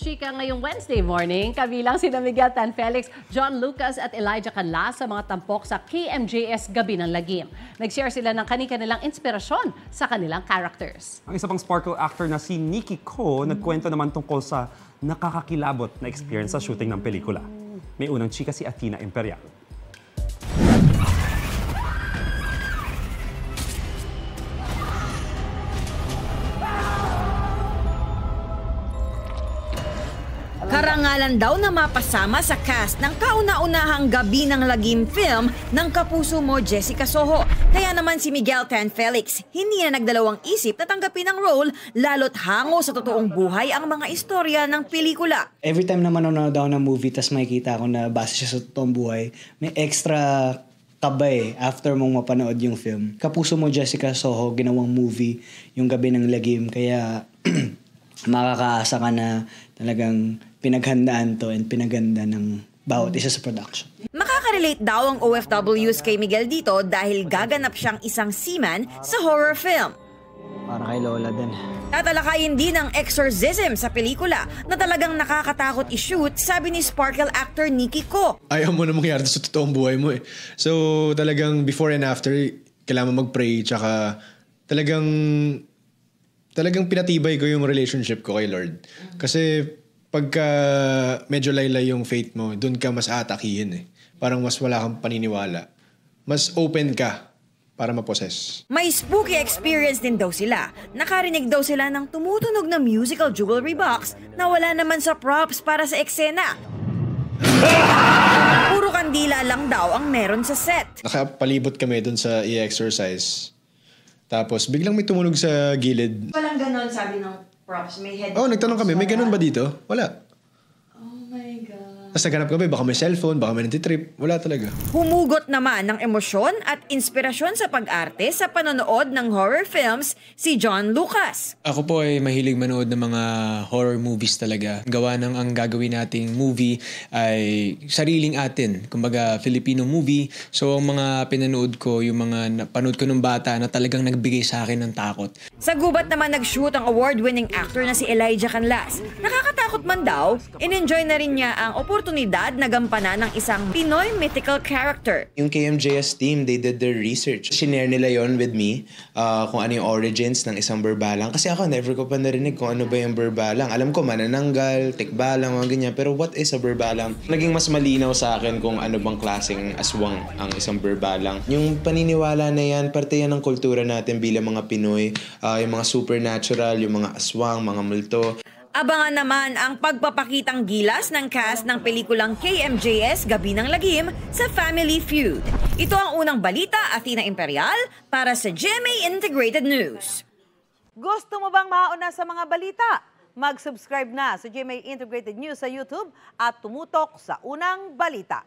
chika ngayong Wednesday morning. Kabilang sina Miguel Tan Felix, John Lucas at Elijah Canlas sa mga tampok sa KMJS Gabi ng Lagim. Nag-share sila ng kanilang inspirasyon sa kanilang characters. Ang isa pang sparkle actor na si Nikki Ko, nagkwento naman tungkol sa nakakakilabot na experience sa shooting ng pelikula. May unang chika si Athena Imperial. Karangalan daw na mapasama sa cast ng kauna-unahang Gabi ng Lagim film ng kapuso mo Jessica Soho. Kaya naman si Miguel Tan Felix, hindi na nagdalawang isip na tanggapin ang role, lalo't hango sa totoong buhay ang mga istorya ng pelikula. Every time na manonood ako ng movie, tas makikita ko na base siya sa totoong buhay, may extra kabay after mong mapanood yung film. Kapuso mo Jessica Soho, ginawang movie, yung Gabi ng Lagim, kaya makakaasa ka na talagang pinaghandaan to and pinaganda ng bawat isa sa production. Makaka-relate daw ang OFWs kay Miguel dito dahil gaganap siyang isang seaman sa horror film. Para kay Lola din. Tatalakayin din ang exorcism sa pelikula na talagang nakakatakot i-shoot, sabi ni Sparkle actor Nikki Ko. Ayaw mo na mangyari sa totoong buhay mo eh. So talagang before and after, kailangan mag-pray, tsaka talagang pinatibay ko yung relationship ko kay Lord. Kasi pagka medyo laylay yung faith mo, dun ka mas atakihin eh. Parang mas wala kang paniniwala. Mas open ka para ma-possess. May spooky experience din daw sila. Nakarinig daw sila ng tumutunog na musical jewelry box na wala naman sa props para sa eksena. Puro kandila lang daw ang meron sa set. Nakapalibot kami dun sa i-exercise. Tapos biglang may tumunog sa gilid. Walang ganon, sabi ng props. May head. Oh, nagtanong kami, may ganun ba dito? Wala. Oh my God. Tapos naghanap kami, baka may cellphone, baka may nantitrip. Wala talaga. Humugot naman ng emosyon at inspirasyon sa pag-arte sa panonood ng horror films si John Lucas. Ako po ay mahilig manood ng mga horror movies talaga. Gawa ng ang gagawin nating movie ay sariling atin. Kumbaga, Filipino movie. So, ang mga pinanood ko, yung mga napanood ko nung bata na talagang nagbigay sa akin ng takot. Sa gubat naman nag-shoot ang award-winning actor na si Elijah Canlas. Nakakatakot man daw, in-enjoy na rin niya ang oportunidad na gampanan ng isang Pinoy mythical character. Yung KMJS team, they did their research. Shinare nila yon with me, kung ano yung origins ng isang berbalang. Kasi ako, never ko pa narinig kung ano ba yung berbalang. Alam ko, manananggal, tikbalang, mga ganyan. Pero what is a berbalang? Naging mas malinaw sa akin kung ano bang klaseng aswang ang isang berbalang. Yung paniniwala na yan, parte yan ng kultura natin bilang mga Pinoy. Yung mga supernatural, yung mga aswang, mga multo. Abangan naman ang pagpapakitang gilas ng cast ng pelikulang KMJS Gabi ng Lagim sa Family Feud. Ito ang unang balita, Athena Imperial, para sa GMA Integrated News. Gusto mo bang mauna sa mga balita? Mag-subscribe na sa GMA Integrated News sa YouTube at tumutok sa unang balita.